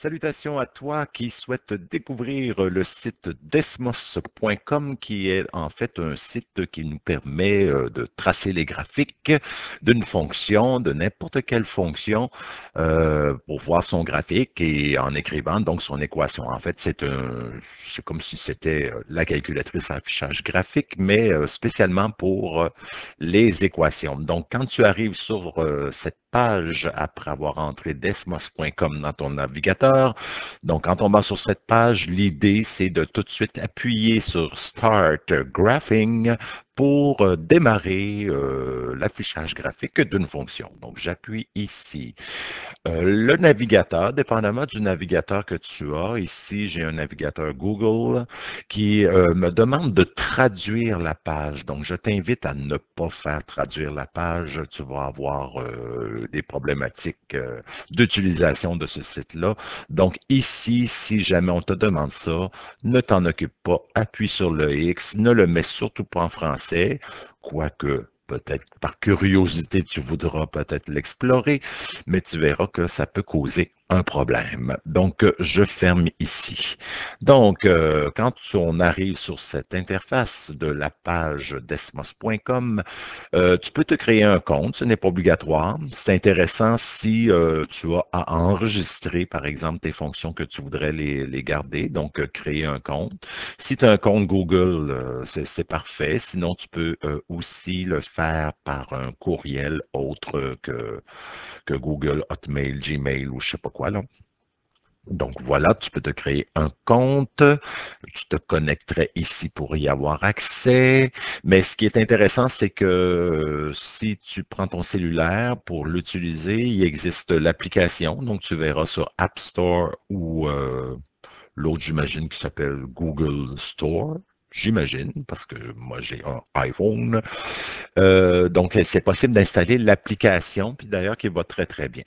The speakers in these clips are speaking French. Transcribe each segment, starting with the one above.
Salutations à toi qui souhaite découvrir le site desmos.com qui est en fait un site qui nous permet de tracer les graphiques d'une fonction, de n'importe quelle fonction pour voir son graphique et en écrivant donc son équation. En fait, c'est comme si c'était la calculatrice à affichage graphique, mais spécialement pour les équations. Donc, quand tu arrives sur cette page après avoir entré desmos.com dans ton navigateur. Donc, quand on va sur cette page, l'idée, c'est de tout de suite appuyer sur Start Graphing pour démarrer l'affichage graphique d'une fonction. Donc, j'appuie ici. Le navigateur, dépendamment du navigateur que tu as, ici, j'ai un navigateur Google qui me demande de traduire la page. Donc, je t'invite à ne pas faire traduire la page. Tu vas avoir des problématiques d'utilisation de ce site-là. Donc, ici, si jamais on te demande ça, ne t'en occupe pas. Appuie sur le X. Ne le mets surtout pas en français, quoique peut-être par curiosité, tu voudras peut-être l'explorer, mais tu verras que ça peut causer un problème. Donc, je ferme ici. Donc, quand on arrive sur cette interface de la page desmos.com, tu peux te créer un compte, ce n'est pas obligatoire. C'est intéressant si tu as à enregistrer, par exemple, tes fonctions que tu voudrais les garder, donc créer un compte. Si tu as un compte Google, c'est parfait. Sinon, tu peux aussi le faire par un courriel autre que Google, Hotmail, Gmail ou je sais pas quoi, là. Donc voilà, tu peux te créer un compte, tu te connecterais ici pour y avoir accès, mais ce qui est intéressant, c'est que si tu prends ton cellulaire pour l'utiliser, il existe l'application, donc tu verras sur App Store ou l'autre, j'imagine, qui s'appelle Google Store. J'imagine, parce que moi j'ai un iPhone. Donc, c'est possible d'installer l'application, puis d'ailleurs qui va très, très bien.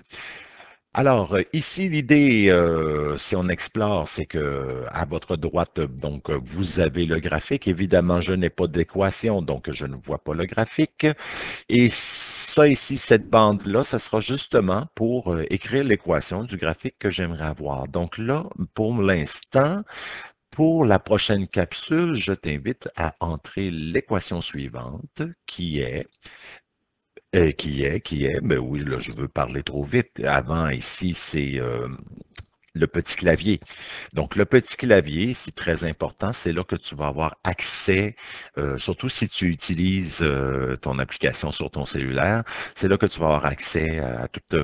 Alors, ici, l'idée, si on explore, c'est que à votre droite, donc, vous avez le graphique. Évidemment, je n'ai pas d'équation, donc je ne vois pas le graphique. Et ça ici, cette bande-là, ça sera justement pour écrire l'équation du graphique que j'aimerais avoir. Donc là, pour l'instant, pour la prochaine capsule, je t'invite à entrer l'équation suivante, ben oui, là, je veux parler trop vite. Avant, ici, c'est le petit clavier. Donc, le petit clavier, c'est très important. C'est là que tu vas avoir accès, surtout si tu utilises ton application sur ton cellulaire, c'est là que tu vas avoir accès à tous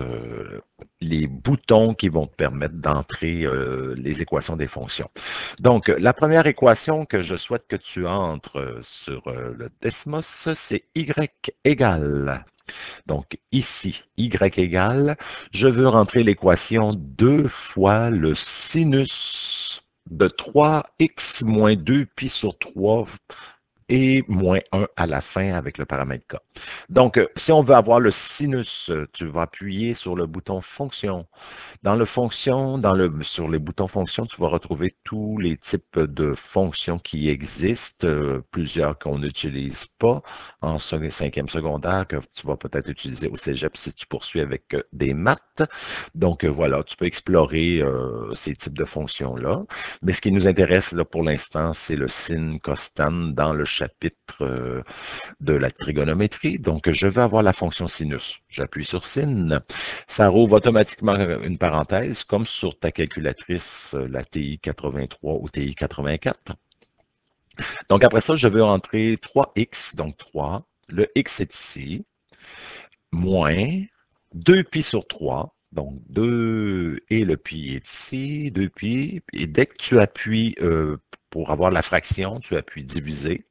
les boutons qui vont te permettre d'entrer les équations des fonctions. Donc, la première équation que je souhaite que tu entres sur le Desmos, c'est y égale. Donc, ici, y égale, je veux rentrer l'équation 2 fois le sinus de 3x moins 2 pi sur 3 et moins 1 à la fin avec le paramètre K. Donc, si on veut avoir le sinus, tu vas appuyer sur le bouton fonction. Dans le fonction, sur les boutons fonction, tu vas retrouver tous les types de fonctions qui existent, plusieurs qu'on n'utilise pas en cinquième secondaire, que tu vas peut-être utiliser au cégep si tu poursuis avec des maths. Donc voilà, tu peux explorer ces types de fonctions-là. Mais ce qui nous intéresse là, pour l'instant, c'est le sin, costan dans le chapitre de la trigonométrie. Donc, je vais avoir la fonction sinus. J'appuie sur sin. Ça rouvre automatiquement une parenthèse, comme sur ta calculatrice, la TI 83 ou TI 84. Donc, après ça, je veux entrer 3x, donc 3. Le x est ici, moins 2 pi sur 3. Donc, 2 et le pi est ici, 2 pi. Et dès que tu appuies pour avoir la fraction, tu appuies diviser.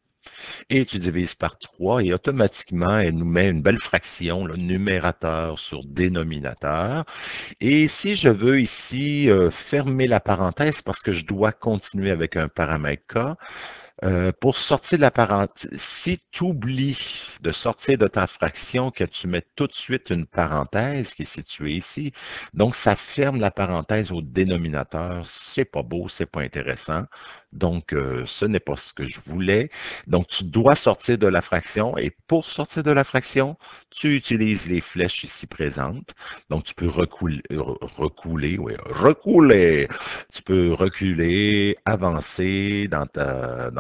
Et tu divises par 3 et automatiquement, elle nous met une belle fraction, le numérateur sur dénominateur. Et si je veux ici fermer la parenthèse parce que je dois continuer avec un paramètre K, Pour sortir de la parenthèse, si tu oublies de sortir de ta fraction, que tu mets tout de suite une parenthèse qui est située ici, donc ça ferme la parenthèse au dénominateur. C'est pas beau, c'est pas intéressant. Donc, ce n'est pas ce que je voulais. Donc, tu dois sortir de la fraction et pour sortir de la fraction, tu utilises les flèches ici présentes. Donc, tu peux reculer. Tu peux reculer, avancer dans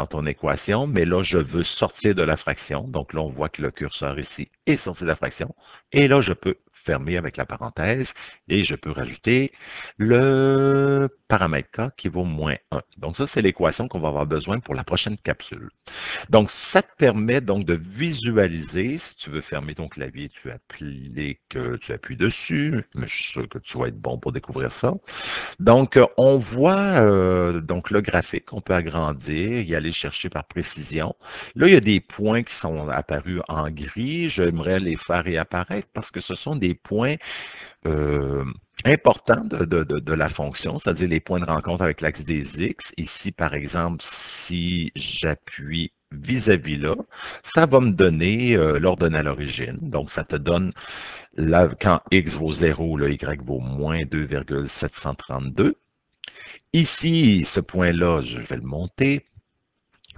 ton équation, mais là, je veux sortir de la fraction. Donc là, on voit que le curseur ici est sorti de la fraction. Et là, je peux fermer avec la parenthèse et je peux rajouter le paramètre K qui vaut moins 1. Donc ça, c'est l'équation qu'on va avoir besoin pour la prochaine capsule. Donc, ça te permet donc de visualiser. Si tu veux fermer ton clavier, tu appuies dessus. Mais je suis sûr que tu vas être bon pour découvrir ça. Donc, on voit donc le graphique, on peut agrandir, y aller chercher par précision. Là, il y a des points qui sont apparus en gris. J'aimerais les faire réapparaître parce que ce sont des points importants de la fonction, c'est-à-dire les points de rencontre avec l'axe des X. Ici, par exemple, si j'appuie vis-à-vis là, ça va me donner l'ordonnée à l'origine. Donc, ça te donne là, quand x vaut 0, le y vaut moins 2,732. Ici, ce point-là, je vais le monter.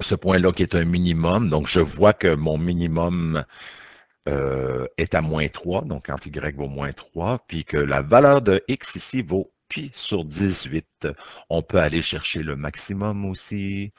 Ce point-là qui est un minimum, donc je vois que mon minimum est à moins 3, donc quand y vaut moins 3, puis que la valeur de x ici vaut pi sur 18. On peut aller chercher le maximum aussi.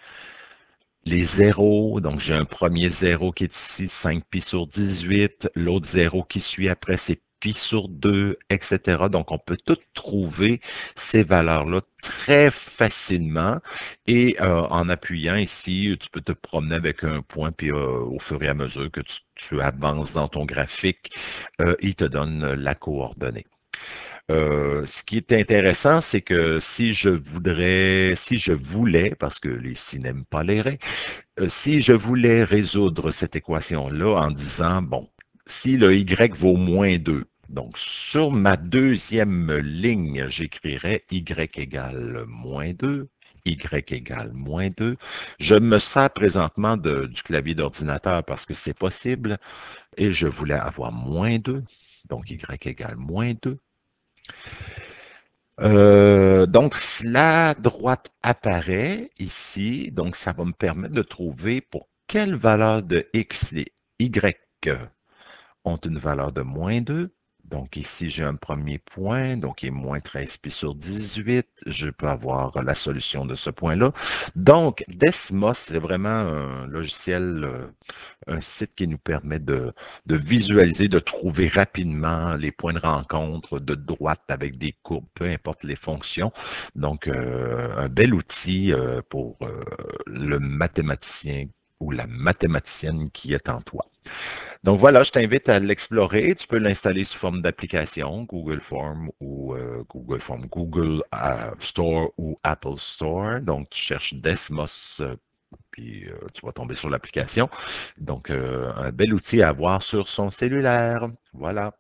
Les zéros, donc j'ai un premier zéro qui est ici, 5 pi sur 18. L'autre zéro qui suit après, c'est pi sur 2, etc. Donc, on peut tout trouver ces valeurs-là très facilement. Et en appuyant ici, tu peux te promener avec un point, puis au fur et à mesure que tu avances dans ton graphique, il te donne la coordonnée. Ce qui est intéressant, c'est que si je voulais, parce que les si n'aiment pas les raies, si je voulais résoudre cette équation-là en disant, bon, si le y vaut moins 2, donc sur ma deuxième ligne, j'écrirais y égale moins 2, y égale moins 2. Je me sers présentement du clavier d'ordinateur parce que c'est possible et je voulais avoir moins 2, donc y égale moins 2. Donc, la droite apparaît ici, donc ça va me permettre de trouver pour quelle valeur de x les y ont une valeur de moins 2. Donc ici, j'ai un premier point, donc il est moins 13 pi sur 18. Je peux avoir la solution de ce point-là. Donc, Desmos, c'est vraiment un logiciel, un site qui nous permet de visualiser, de trouver rapidement les points de rencontre de droite avec des courbes, peu importe les fonctions. Donc, un bel outil pour le mathématicien ou la mathématicienne qui est en toi. Donc voilà, je t'invite à l'explorer. Tu peux l'installer sous forme d'application, Google Form ou Google Store ou Apple Store. Donc tu cherches Desmos, puis tu vas tomber sur l'application. Donc un bel outil à avoir sur son cellulaire. Voilà.